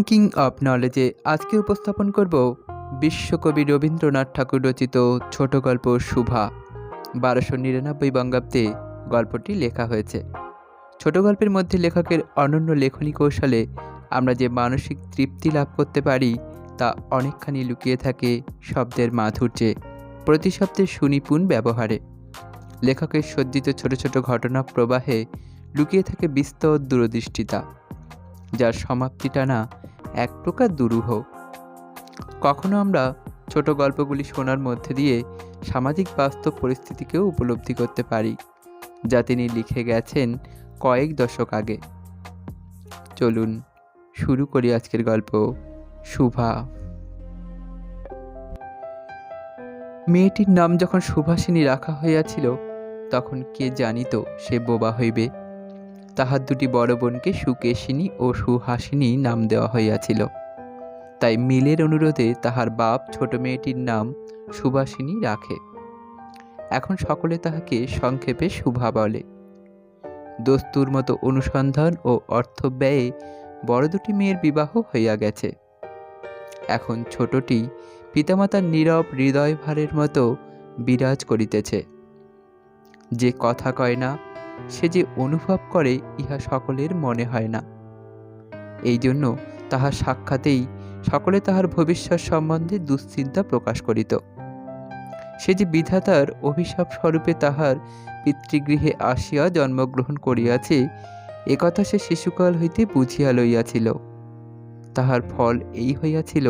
Thinking of নলেজে আজকে উপস্থাপন করব বিশ্বকবি রবীন্দ্রনাথ ঠাকুর রচিত ছোট গল্প শুভা। 1299 বঙ্গাব্দে গল্পটি লেখা হয়েছে। ছোট গল্পের মধ্যে লেখকের অনন্য লেখনী কৌশলে আমরা যে মানসিক তৃপ্তি লাভ করতে পারি তা অনেকখানি লুকিয়ে থাকে শব্দের মাধুর্যে, প্রতি শব্দের সুনিপুণ ব্যবহারে। লেখকের সজ্জিত ছোট ছোট ঘটনা প্রবাহে লুকিয়ে থাকে বিস্তর দূরদৃষ্টিতা, যার সমাপ্তিটা না এক প্রকার দুরূহ। কখনো আমরা ছোট গল্পগুলি শোনার মধ্যে দিয়ে সামাজিক বাস্তব পরিস্থিতিকেও উপলব্ধি করতে পারি, যা তিনি লিখে গেছেন কয়েক দশক আগে। চলুন শুরু করি আজকের গল্প শুভা। মেয়েটির নাম যখন সুভাষিনী রাখা হইয়াছিল, তখন কে জানিত সে বোবা হইবে। তাহার দুটি বড় বোনকে সুকেশিনী ও সুহাসিনী নাম দেওয়া হইয়াছিল। তাই মিলের অনুরোধে তাহার বাপ ছোট মেয়েটির নাম সুভাষিনী রাখে। এখন সকলে তাহাকে সংক্ষেপে শুভা বলে। দস্তুর মতো অনুসন্ধান ও অর্থ ব্যয়ে বড় দুটি মেয়ের বিবাহ হইয়া গেছে। এখন ছোটটি পিতামাতার নীরব হৃদয় ভারের মতো বিরাজ করিতেছে। যে কথা কয় না, সে যে অনুভব করে ইহা সকলের মনে হয় না। এই জন্য তাহার সাক্ষাতেই সকলে তাহার ভবিষ্যৎ সম্বন্ধে দুশ্চিন্তা প্রকাশ করিত। সে যে বিধাতার অভিশাপ স্বরূপে তাহার পিতৃগৃহে আসিয়া জন্মগ্রহণ করিয়াছে, একথা সে শিশুকাল হইতে বুঝিয়া লইয়াছিল। তাহার ফল এই হইয়াছিল,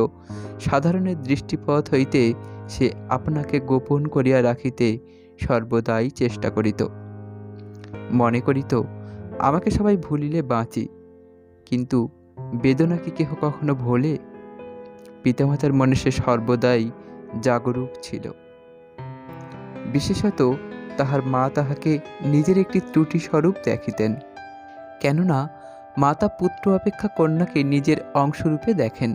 সাধারণের দৃষ্টিপথ হইতে সে আপনাকে গোপন করিয়া রাখিতে সর্বদাই চেষ্টা করিত। মনে করিত, আমাকে সবাই ভুলিলে বাঁচি, কিন্তু বেদনা কি কেহ কখনো ভোলে? পিতামাতার মনে সে সর্বদাই জাগরূক ছিল। বিশেষত তাহার মা তাহাকে নিজের একটি ত্রুটি স্বরূপ দেখিতেন। কেননা মাতা পুত্র অপেক্ষা কন্যাকে নিজের অংশরূপে দেখেন।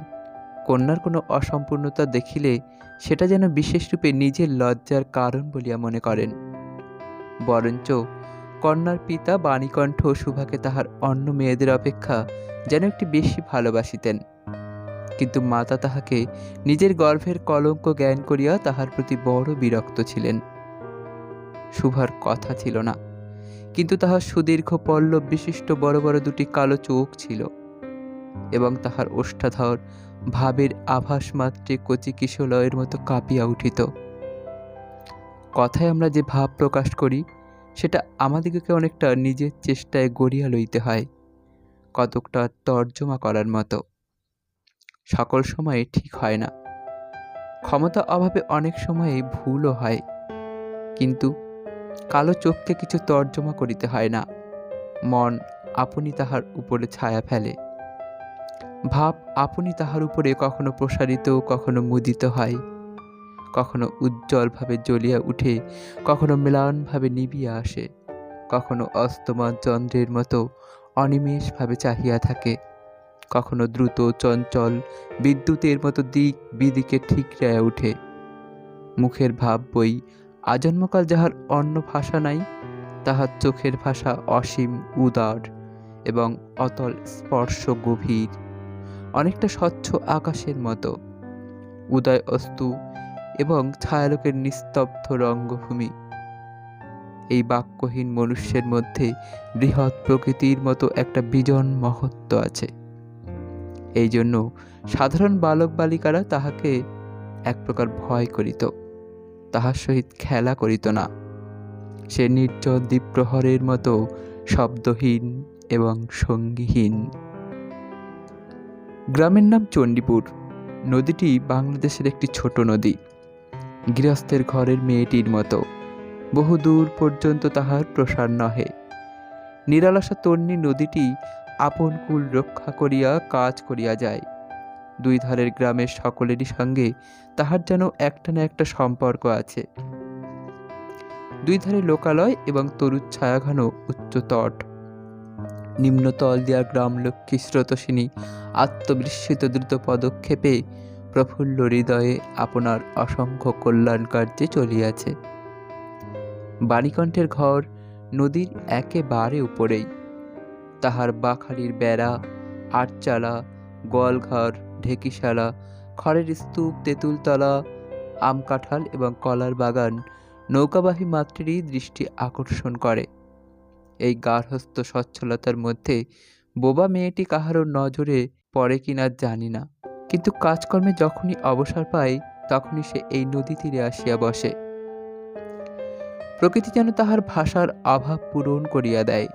কন্যার কোনো অসম্পূর্ণতা দেখিলে সেটা যেন বিশেষরূপে নিজের লজ্জার কারণ বলিয়া মনে করেন। বরঞ্চ কন্যার পিতা বাণীকণ্ঠ শুভাকে তাহার অন্য মেয়েদের অপেক্ষা যেন একটি বেশি ভালোবাসিতেন। কিন্তু মাতা তাহাকে নিজের গর্ভের কলঙ্ক জ্ঞান করিয়া তাহার প্রতি বড় বিরক্ত ছিলেন। শুভার কথা ছিল না, কিন্তু তাহার সুদীর্ঘ পল্লব বিশিষ্ট বড় বড় দুটি কালো চোখ ছিল, এবং তাহার ওষ্ঠাধর ভাবের আভাস মাত্রে কচি কিশলয়ের মতো কাঁপিয়া উঠিত। কথায় আমরা যে ভাব প্রকাশ করি, সেটা আমাদিগকে অনেকটা নিজের চেষ্টায় গড়িয়া লইতে হয়, কতকটা তর্জমা করার মতো। সকল সময়ে ঠিক হয় না, ক্ষমতা অভাবে অনেক সময়ে ভুলও হয়। কিন্তু কালো চোখকে কিছু তর্জমা করিতে হয় না, মন আপনি তাহার উপরে ছায়া ফেলে। ভাব আপনি তাহার উপরে কখনো প্রসারিত, কখনো মুদিত হয়, কখনো উজ্জ্বলভাবে জ্বলিয়া উঠে, কখনো ম্লানভাবে নিবিয়া আসে, কখনো অস্তমান চন্দ্রের মতো অনিমেষভাবে চাহিয়া থাকে, কখনো দ্রুত চঞ্চল বিদ্যুতের মতো দিক বিদিকে ঠিকরাইয়া উঠে। মুখের ভাব বই আজন্মকাল যাহার অন্য ভাষা নাই, তাহার চোখের ভাষা অসীম উদার এবং অতল স্পর্শ গভীর, অনেকটা স্বচ্ছ আকাশের মতো, উদয় অস্তু এবং ছায়ালোকের নিস্তব্ধ রঙ্গভূমি। এই বাক্যহীন মনুষ্যের মধ্যে বৃহৎ প্রকৃতির মতো একটা বিজন মহত্ব আছে। এই জন্য সাধারণ বালক বালিকারা তাহাকে এক প্রকার ভয় করিত, তাহার সহিত খেলা করিত না। সে নির্জন দ্বীপ্রহরের মতো শব্দহীন এবং সঙ্গীহীন। গ্রামের নাম চণ্ডীপুর। নদীটি বাংলাদেশের একটি ছোট নদী, গৃহস্থের ঘরের মেয়েটির মতো। বহু দূর পর্যন্ত তাহার প্রসার নহে। নিরালাসা তন্বী নদীটি আপন কুল রক্ষা করিয়া কাজ করিয়া যায়। দুই ধারের গ্রামের সকলেরই সঙ্গে তাহার যেন একটা না একটা সম্পর্ক আছে। দুই ধারে লোকালয় এবং তরুর ছায়াঘন উচ্চ তট। নিম্নতল দিয়া গ্রামলক্ষ্মী স্রোতস্বিনী আত্মবিস্মৃত দ্রুত পদক্ষেপে প্রফুল্ল হৃদয়ে আপনার অসংখ্য কল্যাণ কার্যে চলিয়াছে। বাণীকণ্ঠের ঘর নদীর একেবারে উপরেই। তাহার বাখালির বেড়া, আটচালা, গোয়ালঘর, ঢেকিশালা, খড়ের স্তূপ, তেঁতুলতলা, আম কাঁঠাল এবং কলার বাগান নৌকাবাহী মাত্রেরই দৃষ্টি আকর্ষণ করে। এই গার্হস্থ্য সচ্ছলতার মধ্যে বোবা মেয়েটি কাহারও নজরে পড়ে কিনা জানি না, কিন্তু কাজকর্মে যখনই অবসর পায় তখনই সে এই নদী তীরে আসিয়া বসে। প্রকৃতি যেন তাহার ভাষার অভাব পূরণ করিয়া দেয়,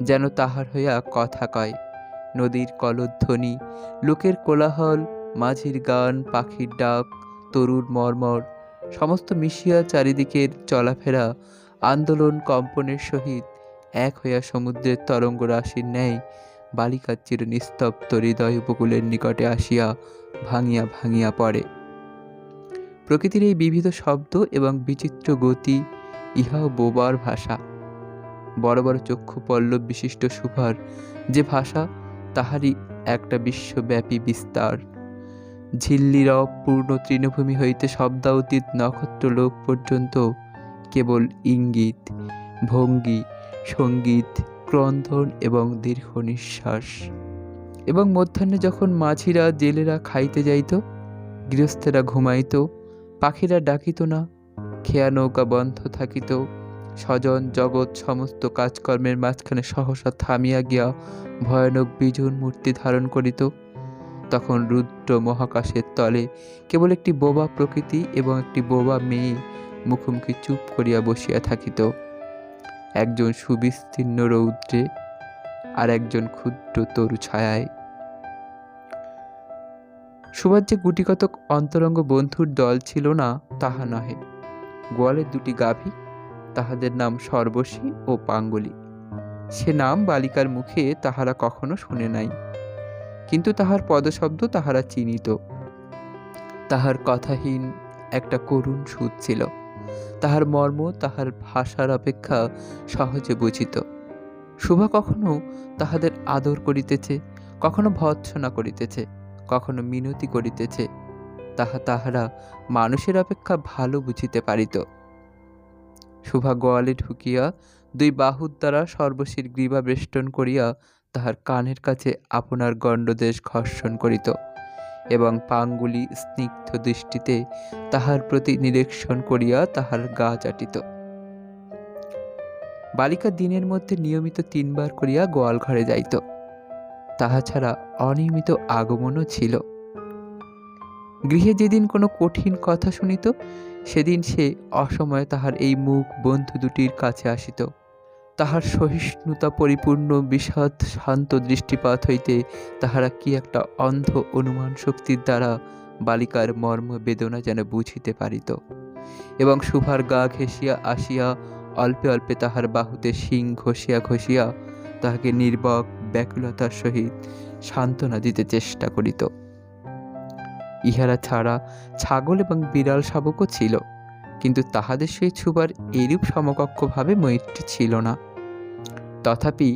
যেন তাহার হইয়া কথা কয়। নদীর কলধ্বনি, লোকের কোলাহল, মাঝির গান, পাখির ডাক, তরুর মর্মর সমস্ত মিশিয়া চারিদিকের চলাফেরা আন্দোলন কম্পনের সহিত এক হইয়া সমুদ্রের তরঙ্গ রাশির ন্যায় বালিকার চির নিস্তব্ধ হৃদয় উপকূলের নিকটে আসিয়া ভাঙিয়া ভাঙিয়া পড়ে। প্রকৃতির এই বিবিধ শব্দ এবং বিচিত্র গতি ইহাও বোবার ভাষা। বড় বড় চক্ষু পল্লব বিশিষ্ট সুভার যে ভাষা, তাহারই একটা বিশ্বব্যাপী বিস্তার। ঝিল্লির পূর্ণ তৃণভূমি হইতে শব্দাতীত নক্ষত্র লোক পর্যন্ত কেবল ইঙ্গিত, ভঙ্গি, সঙ্গীত, ক্রন্দন এবং দীর্ঘ নিঃশ্বাস। এবং মধ্যাহ্নে যখন মাঝিরা জেলেরা খাইতে যাইত, গৃহস্থেরা ঘুমাইত, পাখিরা ডাকিত না, খেয়া নৌকা বন্ধ থাকিত, স্বজন জগৎ সমস্ত কাজকর্মের মাঝখানে সহসা থামিয়া গিয়া ভয়ানক বিজন মূর্তি ধারণ করিত, তখন রুদ্র মহাকাশের তলে কেবল একটি বোবা প্রকৃতি এবং একটি বোবা মেয়ে মুখোমুখি চুপ করিয়া বসিয়া থাকিত, একজন সুবিস্তীর্ণ রৌদ্রে আর একজন ক্ষুদ্র তরু ছায়ায়। সুভার যে গুটিকতক অন্তরঙ্গ বন্ধুর দল ছিল না তাহা নহে। গোয়ালের দুটি গাভী, তাহাদের নাম সর্বশী ও পাঙ্গলি। সে নাম বালিকার মুখে তাহারা কখনো শুনে নাই, কিন্তু তাহার পদশব্দ তাহারা চিনিত। তাহার কথাহীন একটা করুণ সুর ছিল, তাহার মর্ম তাহার ভাষার অপেক্ষা সহজে বুঝিত। শুভা কখনো তাহাদের আদর করিতেছে, কখনো ভর্ৎসনা করিতেছে, কখনো মিনতি করিতেছে, তাহারা মানুষের অপেক্ষা ভালো বুঝিতে পারিত। শুভা গোয়ালে ঢুকিয়া দুই বাহুর দ্বারা সর্বশীর গ্রীবা বেষ্টন করিয়া তাহার কানের কাছে আপনার গণ্ডদেশ ঘর্ষণ করিত এবং পাঙ্গুলি স্নিগ্ধ দৃষ্টিতে তাহার প্রতি নিরীক্ষণ করিয়া তাহার গা চাটিত। বালিকা দিনের মধ্যে নিয়মিত 3 বার করিয়া গোয়াল ঘরে যাইত, তাহা ছাড়া অনিয়মিত আগমনও ছিল। গৃহে যেদিন কোনো কঠিন কথা শুনিত, সেদিন সে অসময়ে তাহার এই মুখ বন্ধু দুটির কাছে আসিত। তাহার সহিষ্ণুতা পরিপূর্ণ বিষাদ শান্ত দৃষ্টিপাত হইতে তাহারা কি একটা অন্ধ অনুমান শক্তির দ্বারা বালিকার মর্ম বেদনা যেন বুঝিতে পারিত, এবং শুভার গা ঘেঁষিয়া আসিয়া অল্পে অল্পে তাহার বাহুতে শিং ঘষিয়া ঘষিয়া তাহাকে নির্বক ব্যাকুলতার সহিত সান্ত্বনা দিতে চেষ্টা করিত। ইহারা ছাড়া ছাগল এবং বিড়াল শাবকও ছিল, কিন্তু তাহাদের সহিত শুভার এইরূপ সমকক্ষভাবে মৈত্রী ছিল না। তথাপি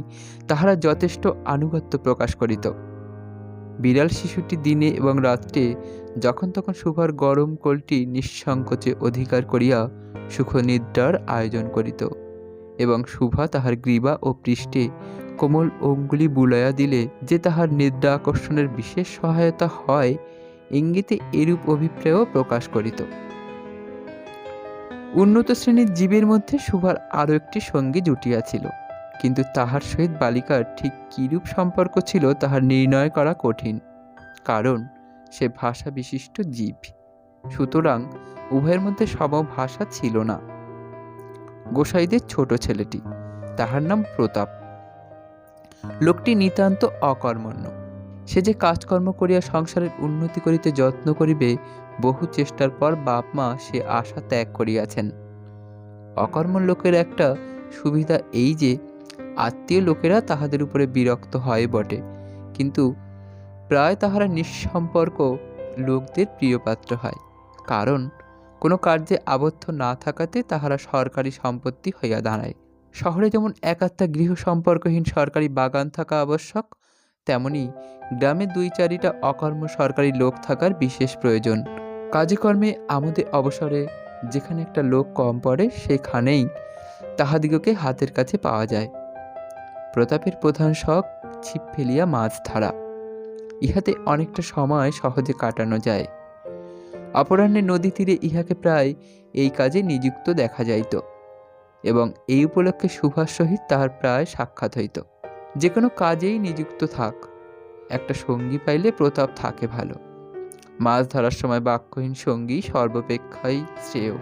তাহারা যথেষ্ট আনুগত্য প্রকাশ করিত। বিড়াল শিশুটি দিনে এবং রাত্রে যখন তখন শুভার গরম কোলটি নিঃসংকোচে অধিকার করিয়া সুখনিদ্রার আয়োজন করিত, এবং শুভা তাহার গ্রীবা ও পৃষ্ঠে কোমল অঙ্গুলি বুলাইয়া দিলে যে তাহার নিদ্রা আকর্ষণের বিশেষ সহায়তা হয়, ইঙ্গিতে এরূপ অভিপ্রায়ও প্রকাশ করিত। উন্নত শ্রেণীর জীবের মধ্যে শুভার আরও একটি সঙ্গী জুটিয়াছিল, কিন্তু তাহার সহিত বালিকার ঠিক কিরূপ সম্পর্ক ছিল তাহার নির্ণয় করা কঠিন, কারণ সে ভাষা বিশিষ্ট জীব, সুতরাং উভয়ের মধ্যে সমভাষা ছিল না। গোসাইদের ছোট ছেলেটি, তাহার নাম প্রতাপ। লোকটি নিতান্ত অকর্মণ্য। সে যে কাজকর্ম করিয়া সংসারের উন্নতি করিতে যত্ন করিবে, বহু চেষ্টার পর বাপ মা সে আশা ত্যাগ করিয়াছেন। অকর্ম লোকের একটা সুবিধা এই যে আত্মীয় লোকেরা তাহাদের উপরে বিরক্ত হয় বটে, কিন্তু প্রায় তাহারা নিঃসম্পর্ক লোকদের প্রিয়পাত্র হয়, কারণ কোনো কার্যে আবদ্ধ না থাকাতে তাহারা সরকারি সম্পত্তি হইয়া দাঁড়ায়। শহরে যেমন একাত্তা গৃহ সম্পর্কহীন সরকারি বাগান থাকা আবশ্যক, তেমনি গ্রামে 2-4টা অকর্ম সরকারি লোক থাকার বিশেষ প্রয়োজন। কাজে কর্মে আমোদে অবসরে যেখানে একটা লোক কম পড়ে, সেখানেই তাহাদিগকে হাতের কাছে পাওয়া যায়। প্রতাপের প্রধান শখ ছিপ ফেলিয়া মাছ ধরা। ইহাতে অনেকটা সময় সহজে কাটানো যায়। অপরাহ্নে নদী তীরে ইহাকে প্রায় এই কাজে নিযুক্ত দেখা যাইত এবং এই উপলক্ষে সুভার সহিত তাহার প্রায় সাক্ষাৎ হইত। যে কোনো কাজেই নিযুক্ত থাক, একটা সঙ্গী পাইলে প্রতাপ থাকে ভালো। মাছ ধরার সময় বাক্যহীন সঙ্গী সর্বাপেক্ষাই শ্রেয়।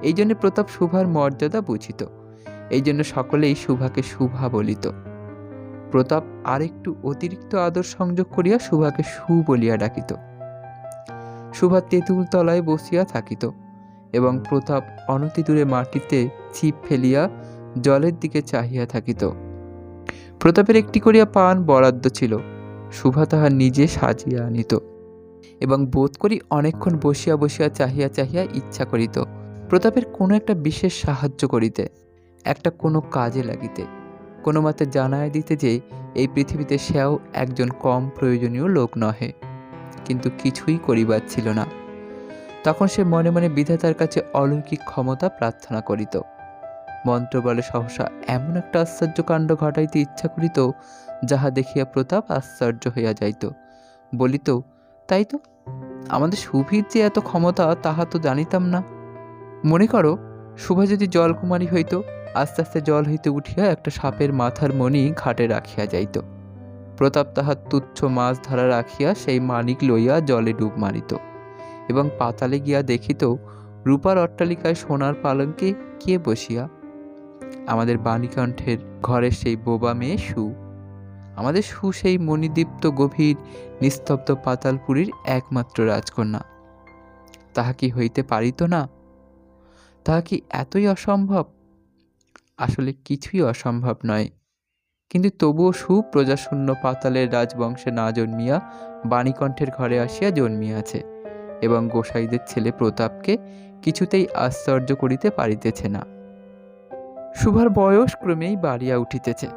এই জন্য প্রতাপ সুভার মর্যাদা বুঝিত, এই জন্য সকলেই সুভাকে সুভা বলিত। প্রতাপ আরেকটু অতিরিক্ত আদর সংযোগ করিয়া সুভাকে সু বলিয়া ডাকিত। সুভা তেঁতুল তলায় বসিয়া থাকিত এবং প্রতাপ অনতি দূরে মাটিতে ছিপ ফেলিয়া জলের দিকে চাহিয়া থাকিত। প্রতাপের একটি করিয়া পান বরাদ্দ ছিল, সুভা তাহা নিজে সাজিয়া আনিত এবং বোধ করি অনেকক্ষণ বসিয়া বসিয়া চাহিয়া চাহিয়া ইচ্ছা করিত প্রতাপের কোনো একটা বিশেষ সাহায্য করিতে, একটা কোনো কাজে লাগিতে, কোনো মতে জানায় দিতে যে এই পৃথিবীতে সেও একজন কম প্রয়োজনীয় লোক নহে। কিন্তু কিছুই করিবার ছিল না। তখন সে মনে মনে বিধাতার কাছে অলৌকিক ক্ষমতা প্রার্থনা করিত। মন্ত্র বলে সহসা এমন একটা আশ্চর্যকাণ্ড ঘটাইতে ইচ্ছা করিত, যাহা দেখিয়া প্রতাপ আশ্চর্য হইয়া যাইত। বলিত, তাই তো, আমাদের সুভীর যে এত ক্ষমতা তাহা তো জানিতাম না। মনে করো, সুভা যদি জলকুমারী হইত, আস্তে আস্তে জল হইতে উঠিয়া একটা সাপের মাথার মণি ঘাটে রাখিয়া যাইত। প্রতাপ তাহার তুচ্ছ মাছ ধরা রাখিয়া সেই মানিক লইয়া জলে ডুব মারিত এবং পাতালে গিয়া দেখিত রূপার অট্টালিকায় সোনার পালঙ্কে কে বসিয়া? আমাদের বাণীকণ্ঠের ঘরের সেই বোবা মেয়ে সু। আমাদের সু সেই মণিদীপ্ত গভীর নিস্তব্ধ পাতালপুরীর একমাত্র রাজকন্যা। তাহা কি হইতে পারিত না? তাহা কি এতই অসম্ভব? আসলে কিছুই অসম্ভব নয়, কিন্তু তবুও সু প্রজাশূন্য পাতালের রাজবংশে না জন্মিয়া বাণীকণ্ঠের ঘরে আসিয়া জন্মিয়াছে এবং গোসাইদের ছেলে প্রতাপকে কিছুতেই আশ্চর্য করিতে পারিতেছে না। সুভার বয়স ক্রমেই বাড়িয়া উঠিতেছে।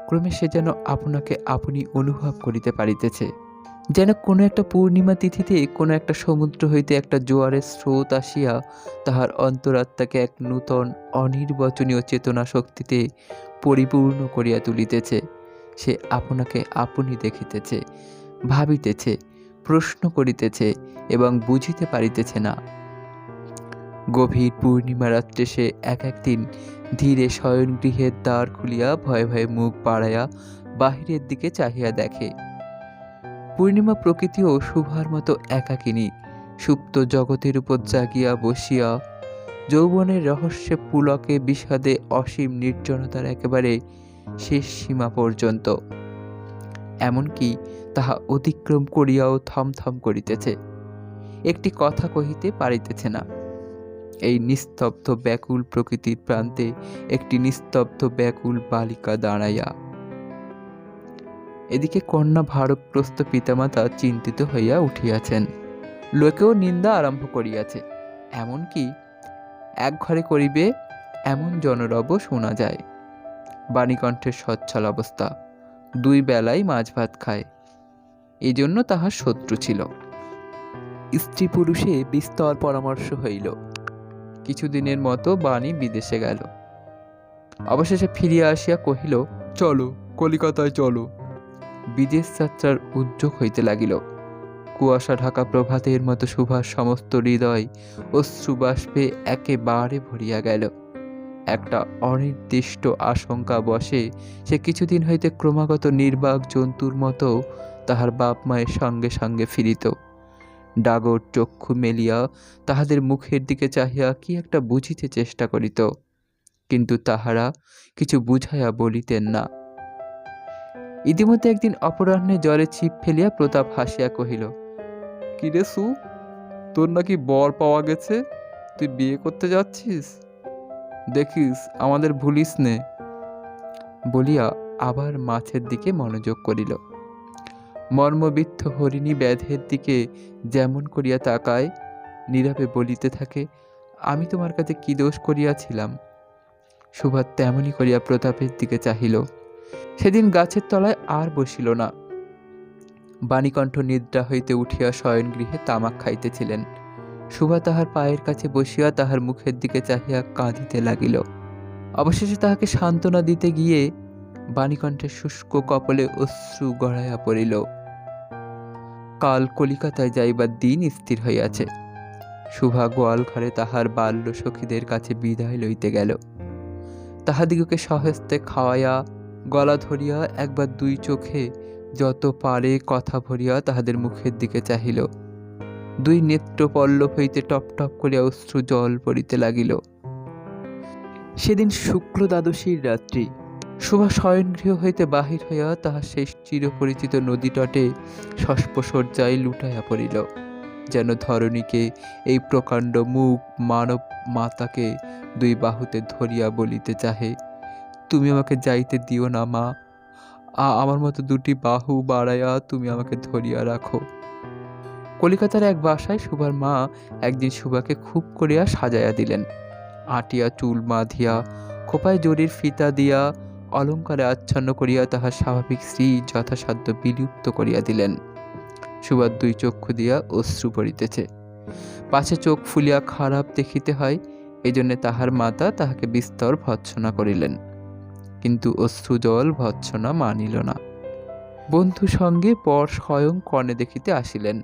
ক্রমে সে যেন আপনাকে আপনি অনুভব করিতে পারিতেছে, যেন কোনো একটা পূর্ণিমা তিথিতে কোনো একটা সমুদ্র হইতে একটা জোয়ারের স্রোত আসিয়া তাহার অন্তরাত্মাকে এক নূতন অনির্বচনীয় চেতনা শক্তিতে পরিপূর্ণ করিয়া তুলিতেছে। সে আপনাকে আপনি দেখিতেছে, ভাবিতেছে, প্রশ্ন করিতেছে এবং বুঝিতে পারিতেছে না। গভীর পূর্ণিমা রাত্রে সে একদিন ধীরে শয়নগৃহের দ্বার খুলিয়া ভয়ে ভয়ে মুখ বাড়াইয়া বাহিরের দিকে চাহিয়া দেখে। পূর্ণিমা প্রকৃতিও সুভার মতো একাকিনী, সুপ্ত জগতের উপর জাগিয়া বসিয়া যৌবনের রহস্যে পুলকে বিষাদে অসীম নির্জনতার একেবারে শেষ সীমা পর্যন্ত, এমনকি তাহা অতিক্রম করিয়াও থমথম করিতেছে, একটি কথা কহিতে পারিতেছে না। এই নিস্তব্ধ ব্যাকুল প্রকৃতির প্রান্তে একটি নিস্তব্ধ ব্যাকুল বালিকা দাঁড়াইয়া। এদিকে কন্যা ভারতগ্রস্ত পিতামাতা চিন্তিত হইয়া উঠিয়াছেন, লোকেও নিন্দা আরম্ভ করিয়াছে, এমনকি এক ঘরে করিবে এমন জনরব শোনা যায়। বাণীকণ্ঠের সচ্ছল অবস্থা, দুই বেলায় মাছ ভাত খায়, এই জন্য তাহার শত্রু ছিল। স্ত্রী পুরুষে বিস্তর পরামর্শ হইল। কিছুদিনের মতো বাণী বিদেশে গেল। অবশেষে ফিরিয়া আসিয়া কহিল, চলো কলিকাতায় চলো। বিদেশ যাত্রার উদ্যোগ হইতে লাগিল। কুয়াশা ঢাকা প্রভাতের মতো সুভার সমস্ত হৃদয় অশ্রুবাষ্পে একেবারে ভরিয়া গেল। একটা অনির্দিষ্ট আশঙ্কা বশে সে কিছুদিন হইতে ক্রমাগত নির্বাক জন্তুর মতো তাহার বাপ মায়ের সঙ্গে সঙ্গে ফিরিত। ডাগর চক্ষু মেলিয়া তাহাদের মুখের দিকে চাহিয়া কি একটা বুঝিতে চেষ্টা করিত, কিন্তু তাহারা কিছু বুঝাইয়া বলিতেন না। ইতিমধ্যে একদিন অপরাহ্নে জলে ছিপ ফেলিয়া প্রতাপ হাসিয়া কহিল, কিরে সু, তোর নাকি বর পাওয়া গেছে, তুই বিয়ে করতে যাচ্ছিস? দেখিস আমাদের ভুলিস নে। বলিয়া আবার মাছের দিকে মনোযোগ করিল। মর্মবিদ্ধ হরিণী ব্যাধের দিকে যেমন করিয়া তাকায়, নীরবে বলিতে থাকে, আমি তোমার কাছে কি দোষ করিয়াছিলাম? সুভা তেমনি করিয়া প্রতাপের দিকে চাহিল। সেদিন গাছের তলায় আর বসিল না। বাণীকণ্ঠ নিদ্রা হইতে উঠিয়া শয়নগৃহে তামাক খাইতেছিলেন। সুভা তাহার পায়ের কাছে বসিয়া তাহার মুখের দিকে চাহিয়া কাঁদিতে লাগিল। অবশেষে তাহাকে সান্ত্বনা দিতে গিয়ে বাণীকণ্ঠের শুষ্ক কপলে অশ্রু গড়াইয়া পড়িল। কাল কলিকাতায় যাইবার দিন স্থির হইয়াছে। শুভা গোয়ালঘরে তাহার বাল্য সখীদের কাছে বিদায় লইতে গেল। তাহাদিগকে সহস্তে খাওয়াইয়া গলা ধরিয়া একবার দুই চোখে যত পারে কথা ভরিয়া তাহাদের মুখের দিকে চাহিল। দুই নেত্র পল্লব হইতে টপ টপ করিয়া অশ্রু জল পড়িতে লাগিল। সেদিন শুক্ল দ্বাদশীর রাত্রি। শুভা শয়নগৃহ হইতে বাহির হইয়া তাহার সেই চিরপরিচিত নদী তটে সস্পশয্যায় লুটাইয়া পড়িল, যেন ধরণীকে এই প্রকাণ্ড মুখ মানব মাতাকে দুই বাহুতে ধরিয়া বলিতে চাহে, তুমি আমাকে যাইতে দিও না মা, আমার মতো দুটি বাহু বাড়াইয়া তুমি আমাকে ধরিয়া রাখো। কলিকাতার এক বাসায় শুভার মা একদিন শুভাকে খুব করিয়া সাজাইয়া দিলেন। আটিয়া চুল বাঁধিয়া খোপায় জরির ফিতা দিয়া অলঙ্কারে আচ্ছন্ন করিয়া তাহার স্বাভাবিক শ্রী যথাসাধ্য বিলুপ্ত করিয়া দিলেন। শুভার দুই চক্ষু দিয়া অশ্রু পড়িতেছে, পাছে চোখ ফুলিয়া খারাপ দেখিতে হয়, এই জন্যে তাহার মাতা তাহাকে বিস্তর ভৎসনা করিলেন। কিন্তু অশ্রু জল ভৎসনা মানিল না। বন্ধু সঙ্গে বর স্বয়ং কর্ণে দেখিতে আসিলেন।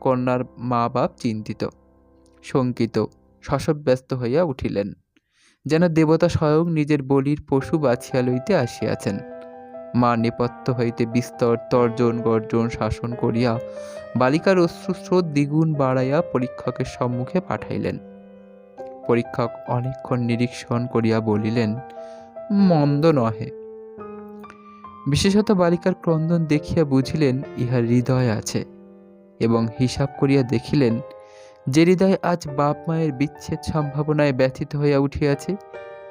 কন্যার মা বাপ চিন্তিত, শঙ্কিত, শশব্যস্ত হইয়া উঠিলেন, যেন দেবতা স্বয়ং নিজের বলির পশু বাছিয়া লইতে আসিয়াছেন। মা নেপথ্য হইতে বিস্তর তর্জন গর্জন শাসন করিয়া বালিকার অশ্রুস্রোত দ্বিগুণ বাড়াইয়া পরীক্ষকের সম্মুখে পাঠাইলেন। পরীক্ষক অনেকক্ষণ নিরীক্ষণ করিয়া বলিলেন, মন্দ নহে। বিশেষত বালিকার ক্রন্দন দেখিয়া বুঝিলেন ইহার হৃদয় আছে, এবং হিসাব করিয়া দেখিলেন যে হৃদয় আজ বাপ মায়ের বিচ্ছেদ সম্ভাবনায় ব্যথিত হইয়া উঠিয়াছে,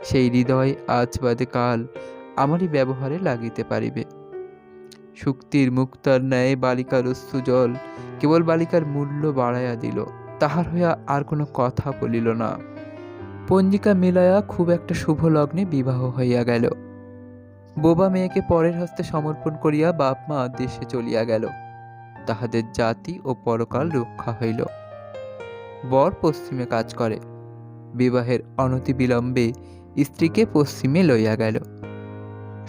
সেই হৃদয় আজ বাদে কাল আমারই ব্যবহারে লাগিতে পারিবে। শুক্তির মুক্তার ন্যায় বালিকার অশ্রু জল কেবল বালিকার মূল্য বাড়াইয়া দিল, তাহার হইয়া আর কোনো কথা বলিল না। পঞ্জিকা মিলাইয়া খুব একটা শুভ লগ্নে বিবাহ হইয়া গেল। বোবা মেয়েকে পরের হস্তে সমর্পণ করিয়া বাপ মা দেশে চলিয়া গেল। তাহাদের জাতি ও পরকাল রক্ষা হইল। বর পশ্চিমে কাজ করে। বিবাহের অনতি বিলম্বে স্ত্রীকে পশ্চিমে লইয়া গেল।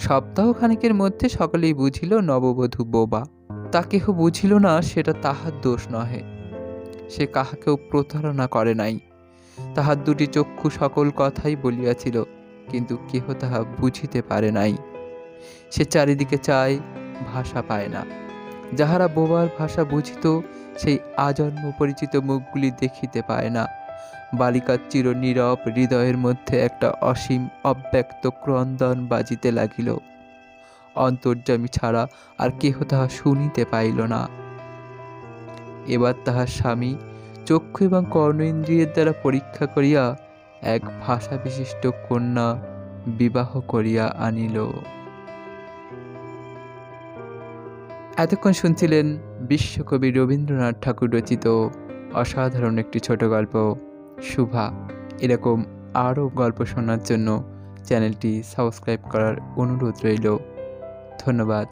সপ্তাহখানেকের মধ্যে সকলেই বুঝিল নববধূ বোবা। তা কেহ বুঝিল না সেটা তাহার দোষ নহে। সে কাহাকেও প্রতারণা করে নাই। তাহার দুটি চক্ষু সকল কথাই বলিয়াছিল, কিন্তু কেহ তাহা বুঝিতে পারে নাই। সে চারিদিকে চায়, ভাষা পায় না। যাহারা বোবার ভাষা বুঝিত সেই আজন্ম পরিচিত মুখগুলি দেখিতে পায় না। বালিকার চির নীরব হৃদয়ের মধ্যে একটা অসীম অব্যক্ত ক্রন্দন বাজিতে লাগিল। অন্তর্যামী ছাড়া আর কেহ তাহা শুনিতে পাইল না। এবার তাহার স্বামী চক্ষু এবং কর্ণেন্দ্রিয়ের দ্বারা পরীক্ষা করিয়া এক ভাষা বিশিষ্ট কন্যা বিবাহ করিয়া আনিল। এতক্ষণ শুনছিলেন বিশ্বকবি রবীন্দ্রনাথ ঠাকুর রচিত অসাধারণ একটি ছোট গল্প শুভা। এরকম আরও গল্প শোনার জন্য চ্যানেলটি সাবস্ক্রাইব করার অনুরোধ রইল। ধন্যবাদ।